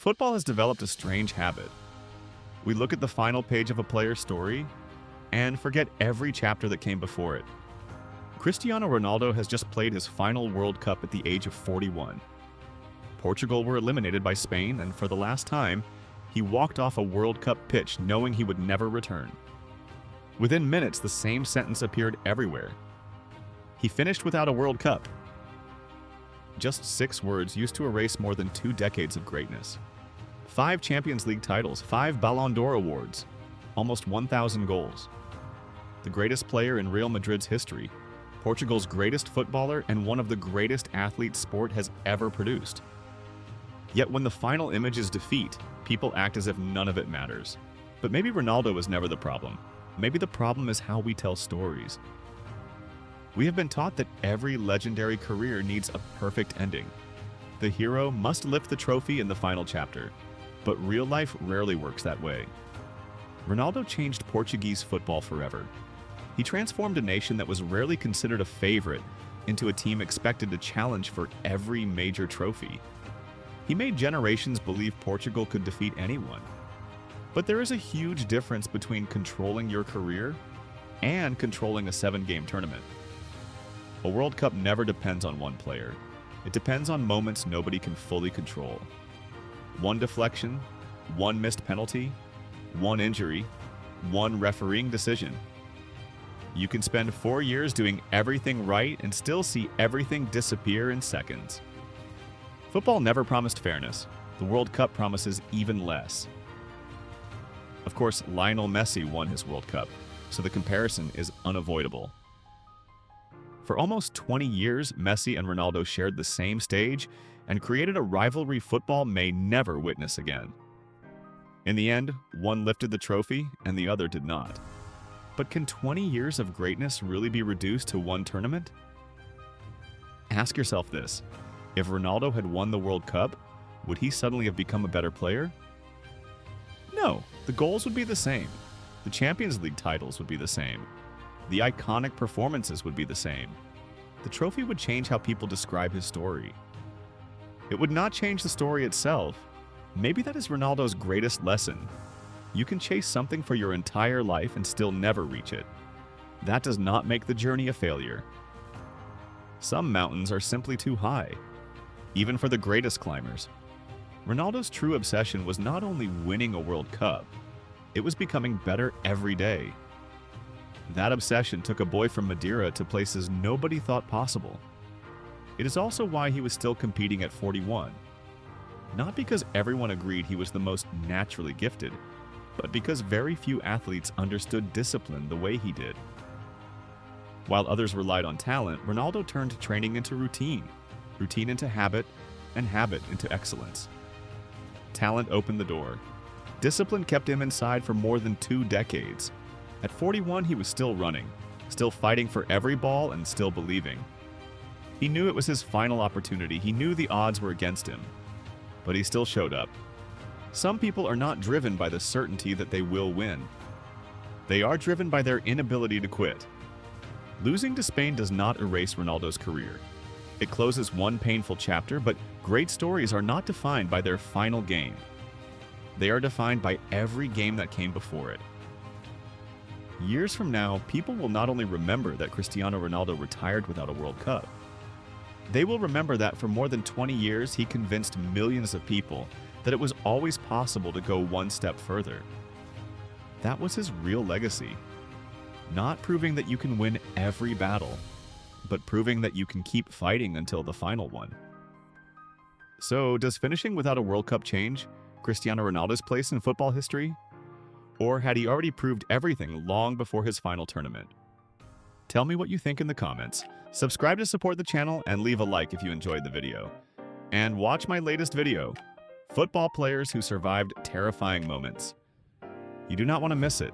Football has developed a strange habit. We look at the final page of a player's story and forget every chapter that came before it. Cristiano Ronaldo has just played his final World Cup at the age of 41. Portugal were eliminated by Spain, and for the last time, he walked off a World Cup pitch knowing he would never return. Within minutes, the same sentence appeared everywhere. He finished without a World Cup. Just 6 words used to erase more than 2 decades of greatness. 5 Champions League titles, 5 Ballon d'Or awards, almost 1,000 goals. The greatest player in Real Madrid's history, Portugal's greatest footballer, and one of the greatest athletes sport has ever produced. Yet when the final image is defeat, people act as if none of it matters. But maybe Ronaldo was never the problem. Maybe the problem is how we tell stories. We have been taught that every legendary career needs a perfect ending. The hero must lift the trophy in the final chapter, but real life rarely works that way. Ronaldo changed Portuguese football forever. He transformed a nation that was rarely considered a favorite into a team expected to challenge for every major trophy. He made generations believe Portugal could defeat anyone. But there is a huge difference between controlling your career and controlling a 7-game tournament. A World Cup never depends on one player. It depends on moments nobody can fully control. One deflection, one missed penalty, one injury, one refereeing decision. You can spend 4 years doing everything right and still see everything disappear in seconds. Football never promised fairness. The World Cup promises even less. Of course, Lionel Messi won his World Cup, so the comparison is unavoidable. For almost 20 years, Messi and Ronaldo shared the same stage and created a rivalry football may never witness again. In the end, one lifted the trophy and the other did not. But can 20 years of greatness really be reduced to one tournament? Ask yourself this: if Ronaldo had won the World Cup, would he suddenly have become a better player? No, the goals would be the same. The Champions League titles would be the same. The iconic performances would be the same. The trophy would change how people describe his story. It would not change the story itself. Maybe that is Ronaldo's greatest lesson. You can chase something for your entire life and still never reach it. That does not make the journey a failure. Some mountains are simply too high, even for the greatest climbers. Ronaldo's true obsession was not only winning a World Cup, it was becoming better every day. That obsession took a boy from Madeira to places nobody thought possible. It is also why he was still competing at 41. Not because everyone agreed he was the most naturally gifted, but because very few athletes understood discipline the way he did. While others relied on talent, Ronaldo turned training into routine, routine into habit, and habit into excellence. Talent opened the door. Discipline kept him inside for more than 2 decades. At 41, he was still running, still fighting for every ball, and still believing. He knew it was his final opportunity. He knew the odds were against him, but he still showed up. Some people are not driven by the certainty that they will win. They are driven by their inability to quit. Losing to Spain does not erase Ronaldo's career. It closes one painful chapter, but great stories are not defined by their final game. They are defined by every game that came before it. Years from now, people will not only remember that Cristiano Ronaldo retired without a World Cup, they will remember that for more than 20 years he convinced millions of people that it was always possible to go one step further. That was his real legacy. Not proving that you can win every battle, but proving that you can keep fighting until the final one. So, does finishing without a World Cup change Cristiano Ronaldo's place in football history? Or had he already proved everything long before his final tournament? Tell me what you think in the comments. Subscribe to support the channel and leave a like if you enjoyed the video. And watch my latest video, Football Players Who Survived Terrifying Moments. You do not want to miss it.